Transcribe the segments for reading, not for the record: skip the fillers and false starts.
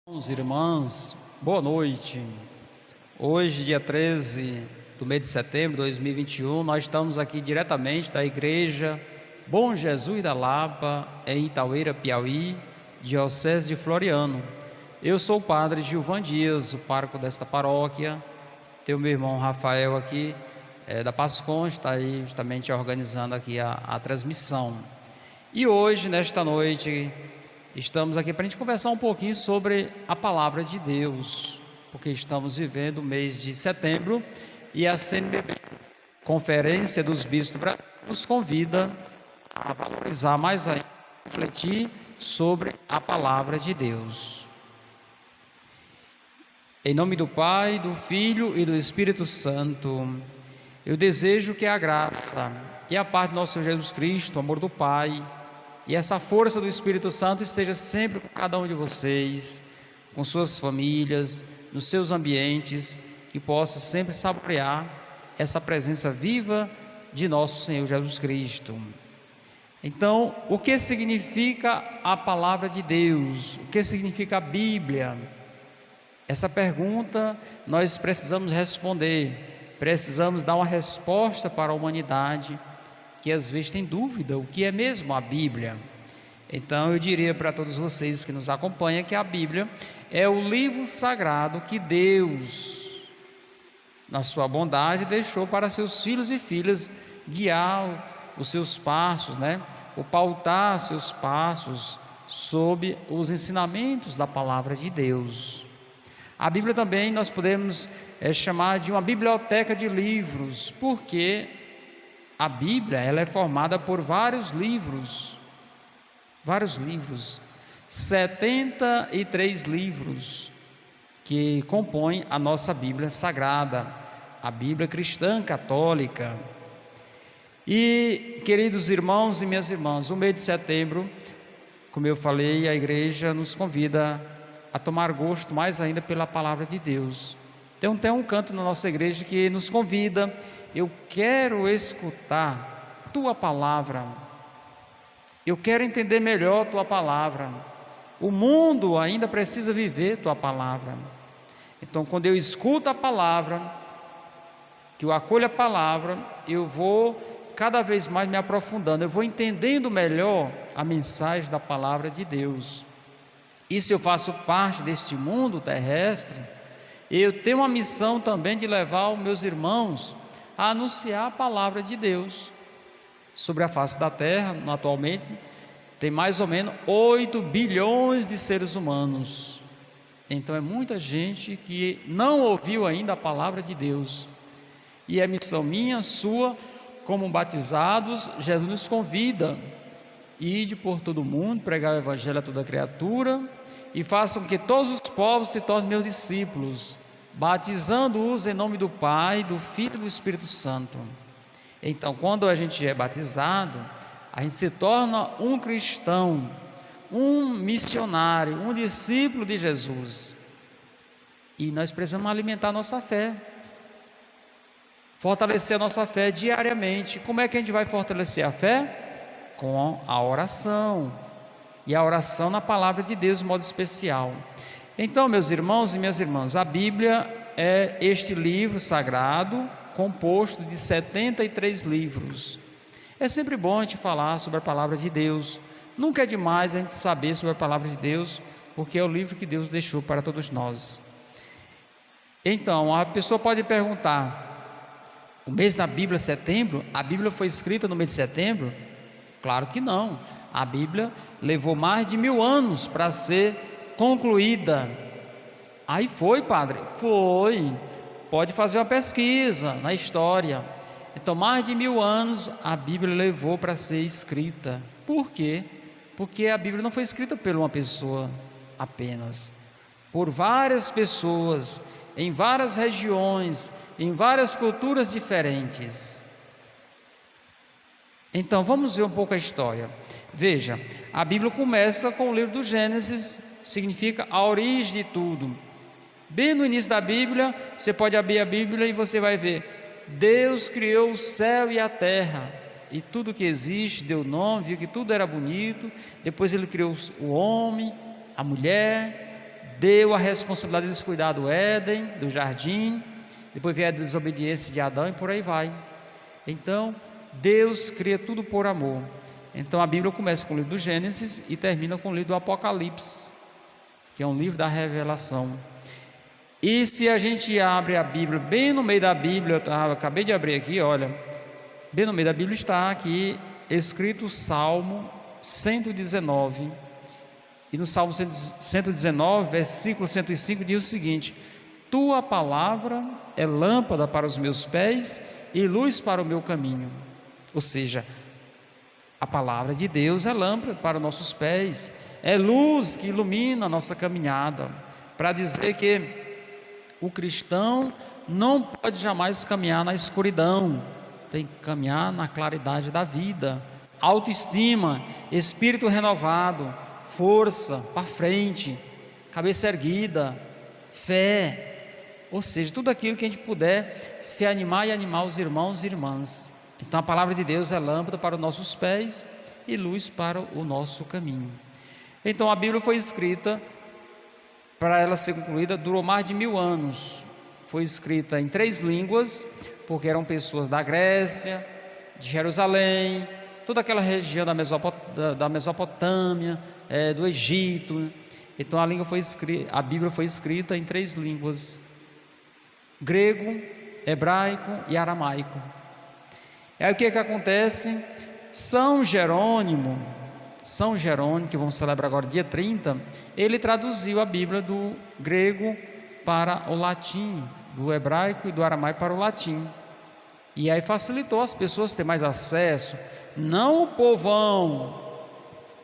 Irmãos e irmãs, boa noite. Hoje, dia 13 do mês de setembro de 2021, nós estamos aqui diretamente da Igreja Bom Jesus da Lapa, em Itaueira, Piauí, Diocese de Floriano. Eu sou o padre Gilvan Dias, o pároco desta paróquia. Tem o meu irmão Rafael aqui, da Pascon, está aí justamente organizando aqui a transmissão. E hoje, nesta noite, estamos aqui para a gente conversar um pouquinho sobre a palavra de Deus, porque estamos vivendo o mês de setembro e a CNBB, Conferência dos Bispos do Brasil, nos convida a valorizar mais ainda, refletir sobre a palavra de Deus. Em nome do Pai, do Filho e do Espírito Santo, eu desejo que a graça e a paz do nosso Senhor Jesus Cristo, o amor do Pai, e essa força do Espírito Santo esteja sempre com cada um de vocês, com suas famílias, nos seus ambientes, que possa sempre saborear essa presença viva de nosso Senhor Jesus Cristo. Então, o que significa a palavra de Deus? O que significa a Bíblia? Essa pergunta nós precisamos responder, precisamos dar uma resposta para a humanidade, que às vezes tem dúvida, o que é mesmo a Bíblia. Então eu diria para todos vocês que nos acompanham que a Bíblia é o livro sagrado que Deus, na sua bondade, deixou para seus filhos e filhas guiar os seus passos, ou pautar seus passos sob os ensinamentos da palavra de Deus. A Bíblia também nós podemos chamar de uma biblioteca de livros, porque a Bíblia ela é formada por vários livros, 73 livros que compõem a nossa Bíblia Sagrada, a Bíblia Cristã Católica. E, queridos irmãos e minhas irmãs, o mês de setembro, como eu falei, a igreja nos convida a tomar gosto mais ainda pela palavra de Deus. Então tem um canto na nossa igreja que nos convida: eu quero escutar tua palavra, eu quero entender melhor tua palavra, o mundo ainda precisa viver tua palavra. Então quando eu escuto a palavra, que eu acolho a palavra, eu vou cada vez mais me aprofundando, eu vou entendendo melhor a mensagem da palavra de Deus. E se eu faço parte deste mundo terrestre, eu tenho uma missão também de levar os meus irmãos a anunciar a palavra de Deus. Sobre a face da terra, atualmente, tem mais ou menos 8 bilhões de seres humanos. Então é muita gente que não ouviu ainda a palavra de Deus. E é missão minha, sua, como batizados, Jesus nos convida: ide por todo o mundo, pregar o evangelho a toda criatura, e façam que todos os povos se tornem meus discípulos, batizando-os em nome do Pai, do Filho e do Espírito Santo. Então, quando a gente é batizado, a gente se torna um cristão, um missionário, um discípulo de Jesus. E nós precisamos alimentar a nossa fé, fortalecer a nossa fé diariamente. Como é que a gente vai fortalecer a fé? Com a oração. E a oração na palavra de Deus de modo especial. Então, meus irmãos e minhas irmãs, a Bíblia é este livro sagrado, composto de 73 livros. É sempre bom a gente falar sobre a palavra de Deus. Nunca é demais a gente saber sobre a palavra de Deus, porque é o livro que Deus deixou para todos nós. Então, a pessoa pode perguntar: o mês da Bíblia é setembro? A Bíblia foi escrita no mês de setembro? Claro que não. A Bíblia levou mais de 1000 anos para ser concluída. Aí foi, padre? Foi. Pode fazer uma pesquisa na história. Então, mais de 1000 anos a Bíblia levou para ser escrita. Por quê? Porque a Bíblia não foi escrita por uma pessoa apenas, por várias pessoas, em várias regiões, em várias culturas diferentes. Então, vamos ver um pouco a história. Veja, a Bíblia começa com o livro do Gênesis, significa a origem de tudo. Bem no início da Bíblia, você pode abrir a Bíblia e você vai ver: Deus criou o céu e a terra, e tudo que existe, deu nome, viu que tudo era bonito. Depois Ele criou o homem, a mulher, deu a responsabilidade de eles cuidar do Éden, do jardim, depois veio a desobediência de Adão e por aí vai. Então, Deus cria tudo por amor. Então a Bíblia começa com o livro do Gênesis e termina com o livro do Apocalipse, que é um livro da revelação. E se a gente abre a Bíblia, bem no meio da Bíblia, eu acabei de abrir aqui, olha, bem no meio da Bíblia está aqui escrito o Salmo 119, e no Salmo 119, versículo 105, diz o seguinte: Tua palavra é lâmpada para os meus pés e luz para o meu caminho. Ou seja, a palavra de Deus é lâmpada para os nossos pés, é luz que ilumina a nossa caminhada, para dizer que o cristão não pode jamais caminhar na escuridão, tem que caminhar na claridade da vida. Autoestima, espírito renovado, força para frente, cabeça erguida, fé, ou seja, tudo aquilo que a gente puder se animar e animar os irmãos e irmãs. Então a palavra de Deus é lâmpada para os nossos pés e luz para o nosso caminho. Então a Bíblia foi escrita, para ela ser concluída, durou mais de 1000 anos. Foi escrita em 3 línguas, porque eram pessoas da Grécia, de Jerusalém, toda aquela região da Mesopotâmia, do Egito. Então a Bíblia foi escrita em 3 línguas: grego, hebraico e aramaico. Aí o que acontece? São Jerônimo, que vamos celebrar agora dia 30, ele traduziu a Bíblia do grego para o latim, do hebraico e do aramaico para o latim. E aí facilitou as pessoas ter mais acesso, não o povão,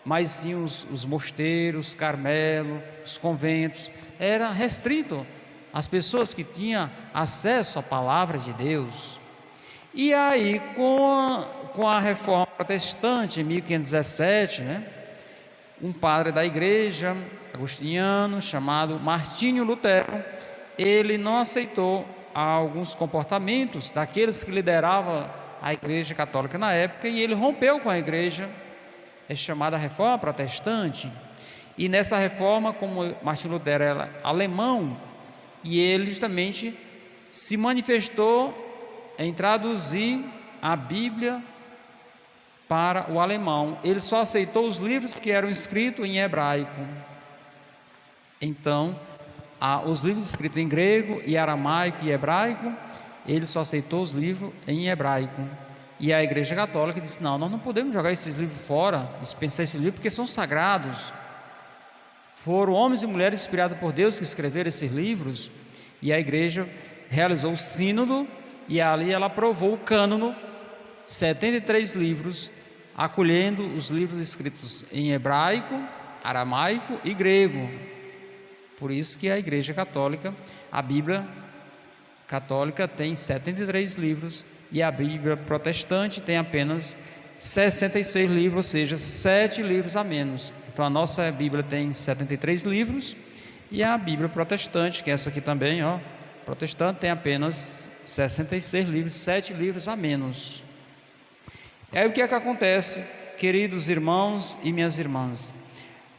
mas sim os mosteiros, Carmelo, os conventos. Era restrito as pessoas que tinham acesso à palavra de Deus. E aí, com a reforma protestante, em 1517, um padre da igreja agostiniano, chamado Martinho Lutero, ele não aceitou alguns comportamentos daqueles que lideravam a igreja católica na época, e ele rompeu com a igreja, é chamada reforma protestante. E nessa reforma, como Martinho Lutero era alemão, e ele justamente se manifestou em traduzir a Bíblia para o alemão. Ele só aceitou os livros que eram escritos em hebraico. Então, os livros escritos em grego e aramaico e hebraico, ele só aceitou os livros em hebraico. E a igreja católica disse: não, nós não podemos jogar esses livros fora, dispensar esses livros, porque são sagrados. Foram homens e mulheres inspirados por Deus que escreveram esses livros. E a igreja realizou o sínodo, e ali ela aprovou o cânono, 73 livros, acolhendo os livros escritos em hebraico, aramaico e grego. Por isso que a igreja católica, a Bíblia católica tem 73 livros, e a Bíblia protestante tem apenas 66 livros, ou seja, 7 livros a menos. Então a nossa Bíblia tem 73 livros, e a Bíblia protestante, que é essa aqui também, protestante, tem apenas 66 livros, 7 livros a menos. Aí o que é que acontece, queridos irmãos e minhas irmãs?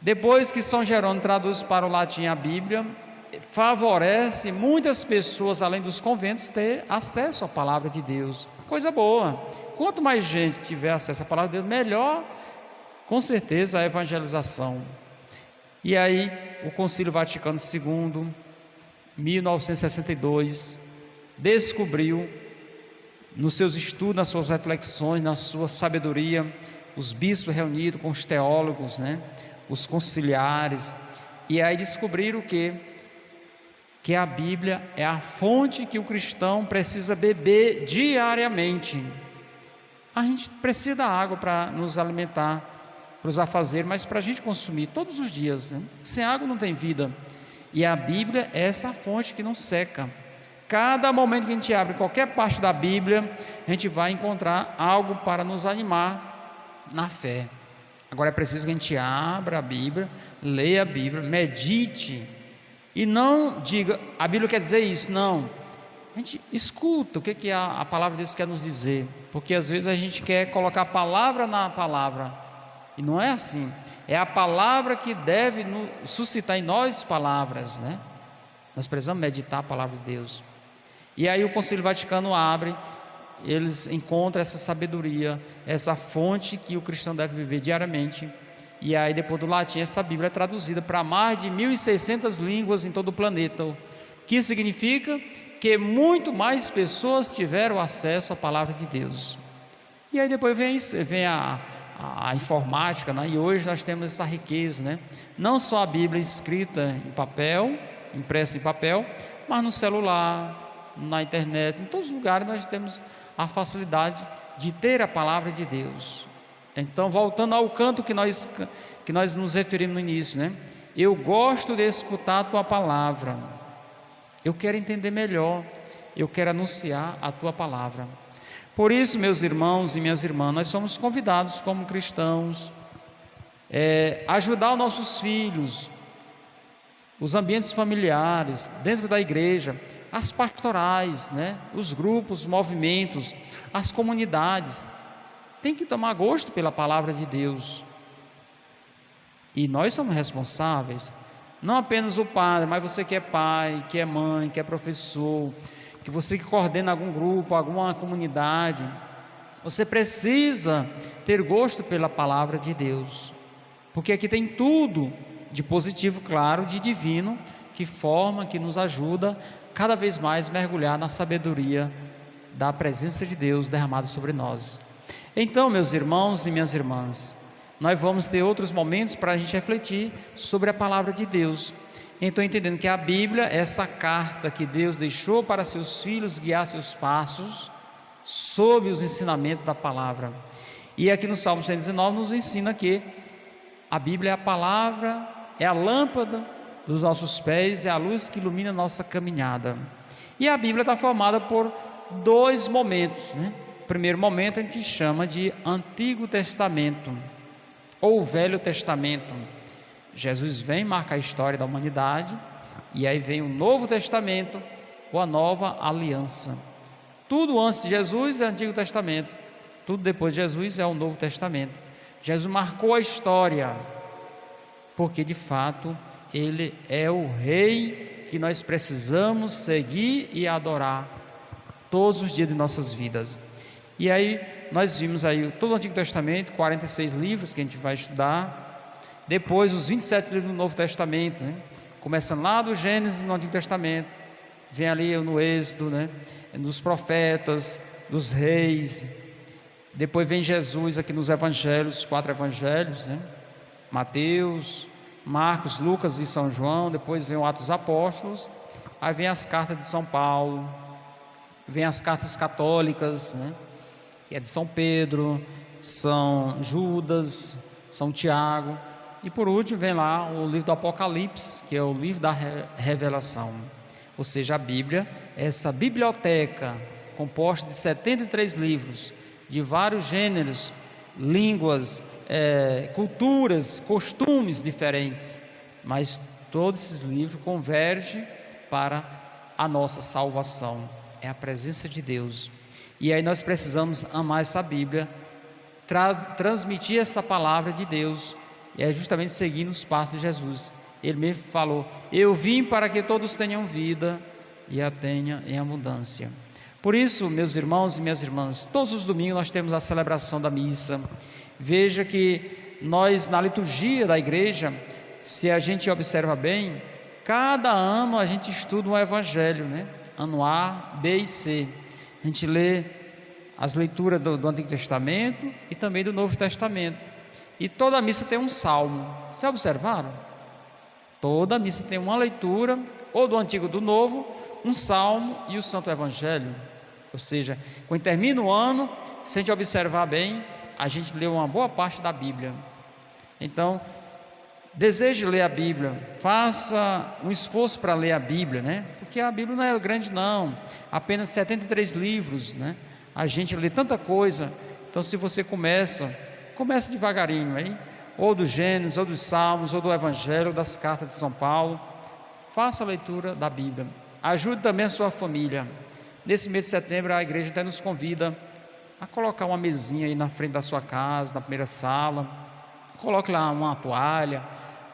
Depois que São Jerônimo traduz para o latim a Bíblia, favorece muitas pessoas, além dos conventos, ter acesso à palavra de Deus. Coisa boa. Quanto mais gente tiver acesso à palavra de Deus, melhor, com certeza, a evangelização. E aí, o Concílio Vaticano II, 1962, descobriu, nos seus estudos, nas suas reflexões, na sua sabedoria, os bispos reunidos com os teólogos, os conciliares, e aí descobriram que a Bíblia é a fonte que o cristão precisa beber diariamente. A gente precisa da água para nos alimentar, para os afazeres, mas para a gente consumir todos os dias, Sem água não tem vida. E a Bíblia é essa fonte que não seca. Cada momento que a gente abre qualquer parte da Bíblia, a gente vai encontrar algo para nos animar na fé. Agora é preciso que a gente abra a Bíblia, leia a Bíblia, medite, e não diga, a Bíblia quer dizer isso, não. A gente escuta o que a palavra de Deus quer nos dizer, porque às vezes a gente quer colocar a palavra na palavra, E não é assim. É a palavra que deve suscitar em nós palavras, né? Nós precisamos meditar a palavra de Deus. E aí o Concílio Vaticano abre, eles encontram essa sabedoria, essa fonte que o cristão deve beber diariamente. E aí depois do latim, essa Bíblia é traduzida para mais de 1.600 línguas em todo o planeta. O que significa que muito mais pessoas tiveram acesso à palavra de Deus. E aí depois vem a informática, né? E hoje nós temos essa riqueza, né? Não só a Bíblia escrita em papel, impressa em papel, mas no celular, na internet, em todos os lugares nós temos a facilidade de ter a palavra de Deus. Então, voltando ao canto que nós nos referimos no início, né? Eu gosto de escutar a tua palavra, eu quero entender melhor, eu quero anunciar a tua palavra. Por isso, meus irmãos e minhas irmãs, nós somos convidados como cristãos, ajudar os nossos filhos, os ambientes familiares, dentro da igreja, as pastorais, né? Os grupos, os movimentos, as comunidades, tem que tomar gosto pela palavra de Deus. E nós somos responsáveis, não apenas o padre, mas você que é pai, que é mãe, que é professor, que você que coordena algum grupo, alguma comunidade, você precisa ter gosto pela palavra de Deus, porque aqui tem tudo de positivo, claro, de divino, que forma, que nos ajuda cada vez mais mergulhar na sabedoria da presença de Deus derramada sobre nós. Então, meus irmãos e minhas irmãs, nós vamos ter outros momentos para a gente refletir sobre a palavra de Deus. Então, entendendo que a Bíblia é essa carta que Deus deixou para seus filhos guiar seus passos sob os ensinamentos da palavra. E aqui no Salmo 119 nos ensina que a Bíblia é a palavra, é a lâmpada dos nossos pés, é a luz que ilumina a nossa caminhada. E a Bíblia está formada por dois momentos, né? O primeiro momento a gente chama de Antigo Testamento ou Velho Testamento. Jesus vem marcar a história da humanidade, e aí vem o Novo Testamento, ou a Nova Aliança. Tudo antes de Jesus é Antigo Testamento, tudo depois de Jesus é o Novo Testamento. Jesus marcou a história, porque de fato Ele é o Rei que nós precisamos seguir e adorar todos os dias de nossas vidas. E aí nós vimos aí todo o Antigo Testamento, 46 livros que a gente vai estudar, depois os 27 livros do Novo Testamento, né? Começando lá do Gênesis no Antigo Testamento, vem ali no Êxodo, né? Nos profetas, dos reis, depois vem Jesus aqui nos evangelhos, os 4 evangelhos, né? Mateus, Marcos, Lucas e São João, depois vem o Atos dos Apóstolos, aí vem as cartas de São Paulo, vem as cartas católicas, né? Que é de São Pedro, São Judas, São Tiago, e por último vem lá o livro do Apocalipse, que é o livro da revelação. Ou seja, a Bíblia é essa biblioteca composta de 73 livros, de vários gêneros, línguas, culturas, costumes diferentes, mas todos esses livros convergem para a nossa salvação, é a presença de Deus. E aí nós precisamos amar essa Bíblia, transmitir essa palavra de Deus, e é justamente seguindo os passos de Jesus. Ele mesmo falou: eu vim para que todos tenham vida e a tenham em abundância. Por isso, meus irmãos e minhas irmãs, todos os domingos nós temos a celebração da missa. Veja que nós, na liturgia da igreja, se a gente observa bem, cada ano a gente estuda um evangelho, né? Ano A, B e C. A gente lê as leituras do Antigo Testamento e também do Novo Testamento. E toda a missa tem um salmo. Vocês observaram? Toda a missa tem uma leitura, ou do Antigo ou do Novo, um salmo e o Santo Evangelho. Ou seja, quando termina o ano, se a gente observar bem, a gente leu uma boa parte da Bíblia. Então, deseje ler a Bíblia, faça um esforço para ler a Bíblia, né? Porque a Bíblia não é grande não, apenas 73 livros, né? A gente lê tanta coisa. Então, se você comece devagarinho aí, ou do Gênesis, ou dos Salmos, ou do Evangelho, ou das cartas de São Paulo, faça a leitura da Bíblia. Ajude também a sua família. Nesse mês de setembro, a igreja até nos convida a colocar uma mesinha aí na frente da sua casa, na primeira sala, coloque lá uma toalha,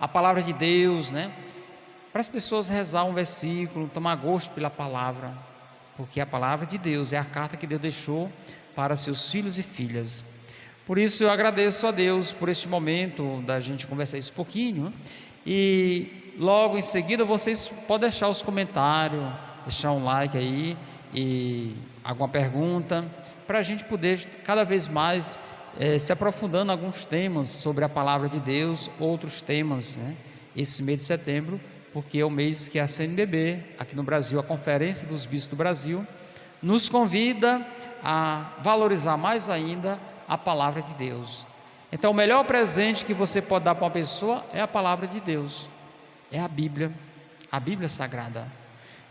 a palavra de Deus, né? Para as pessoas rezar um versículo, tomar gosto pela palavra, porque a palavra de Deus é a carta que Deus deixou para seus filhos e filhas. Por isso eu agradeço a Deus por este momento da gente conversar esse pouquinho, e logo em seguida vocês podem deixar os comentários, deixar um like aí e alguma pergunta, para a gente poder cada vez mais se aprofundando em alguns temas sobre a palavra de Deus, outros temas, né? Esse mês de setembro, porque é o mês que a CNBB, aqui no Brasil, a Conferência dos Bispos do Brasil, nos convida a valorizar mais ainda a palavra de Deus. Então, o melhor presente que você pode dar para uma pessoa é a palavra de Deus, é a Bíblia Sagrada.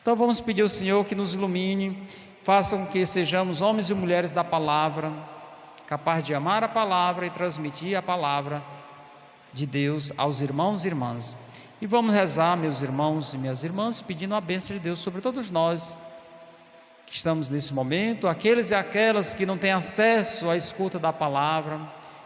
Então, vamos pedir ao Senhor que nos ilumine, faça com que sejamos homens e mulheres da palavra, capazes de amar a palavra e transmitir a palavra de Deus aos irmãos e irmãs. E vamos rezar, meus irmãos e minhas irmãs, pedindo a bênção de Deus sobre todos nós que estamos nesse momento, aqueles e aquelas que não têm acesso à escuta da palavra,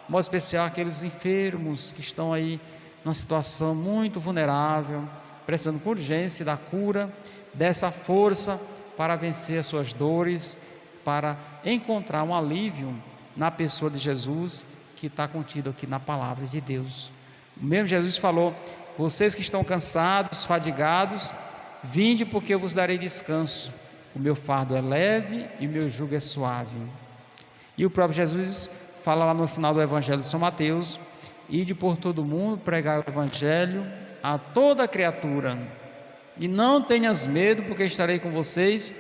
em modo especial aqueles enfermos que estão aí numa situação muito vulnerável, precisando com urgência da cura, dessa força para vencer as suas dores, para encontrar um alívio na pessoa de Jesus, que está contido aqui na palavra de Deus. O mesmo Jesus falou: vocês que estão cansados, fadigados, vinde, porque eu vos darei descanso. O meu fardo é leve e o meu jugo é suave. E o próprio Jesus fala lá no final do Evangelho de São Mateus: ide por todo o mundo, pregai o Evangelho a toda criatura, e não tenhas medo, porque estarei com vocês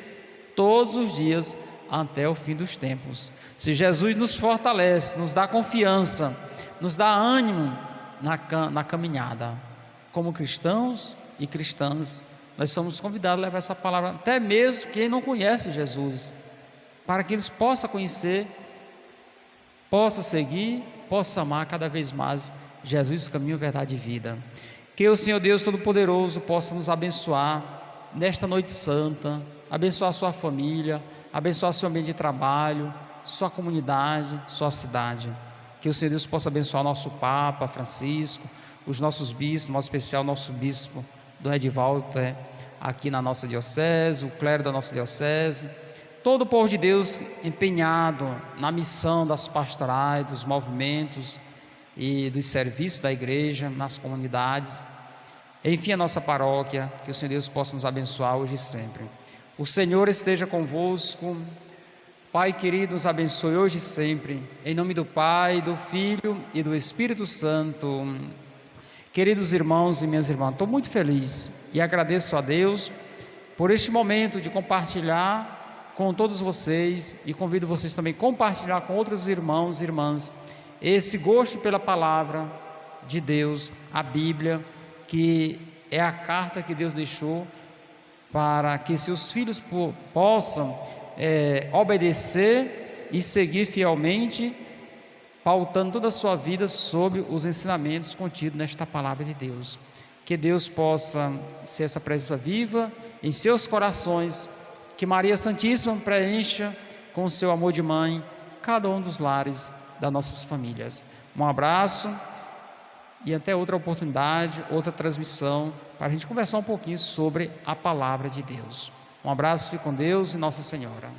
todos os dias até o fim dos tempos. Se Jesus nos fortalece, nos dá confiança, nos dá ânimo na caminhada, como cristãos e cristãs, nós somos convidados a levar essa palavra, até mesmo quem não conhece Jesus, para que eles possam conhecer, possam seguir, possam amar cada vez mais Jesus, caminho, verdade e vida. Que o Senhor Deus Todo-Poderoso possa nos abençoar nesta noite santa, abençoar a sua família, abençoar seu ambiente de trabalho, sua comunidade, sua cidade. Que o Senhor Deus possa abençoar nosso Papa Francisco, os nossos bispos, em modo especial nosso bispo Dom Edivaldo, aqui na nossa diocese, o clero da nossa diocese, todo o povo de Deus empenhado na missão das pastorais, dos movimentos e dos serviços da igreja nas comunidades, enfim, a nossa paróquia. Que o Senhor Deus possa nos abençoar hoje e sempre. O Senhor esteja convosco. Pai querido, nos abençoe hoje e sempre, em nome do Pai, do Filho e do Espírito Santo. Queridos irmãos e minhas irmãs, estou muito feliz e agradeço a Deus por este momento de compartilhar com todos vocês, e convido vocês também a compartilhar com outros irmãos e irmãs esse gosto pela palavra de Deus, a Bíblia, que é a carta que Deus deixou para que seus filhos possam obedecer e seguir fielmente, pautando toda a sua vida sobre os ensinamentos contidos nesta palavra de Deus. Que Deus possa ser essa presença viva em seus corações, que Maria Santíssima preencha com o seu amor de mãe cada um dos lares das nossas famílias. Um abraço e até outra oportunidade, outra transmissão, para a gente conversar um pouquinho sobre a palavra de Deus. Um abraço, fique com Deus e Nossa Senhora.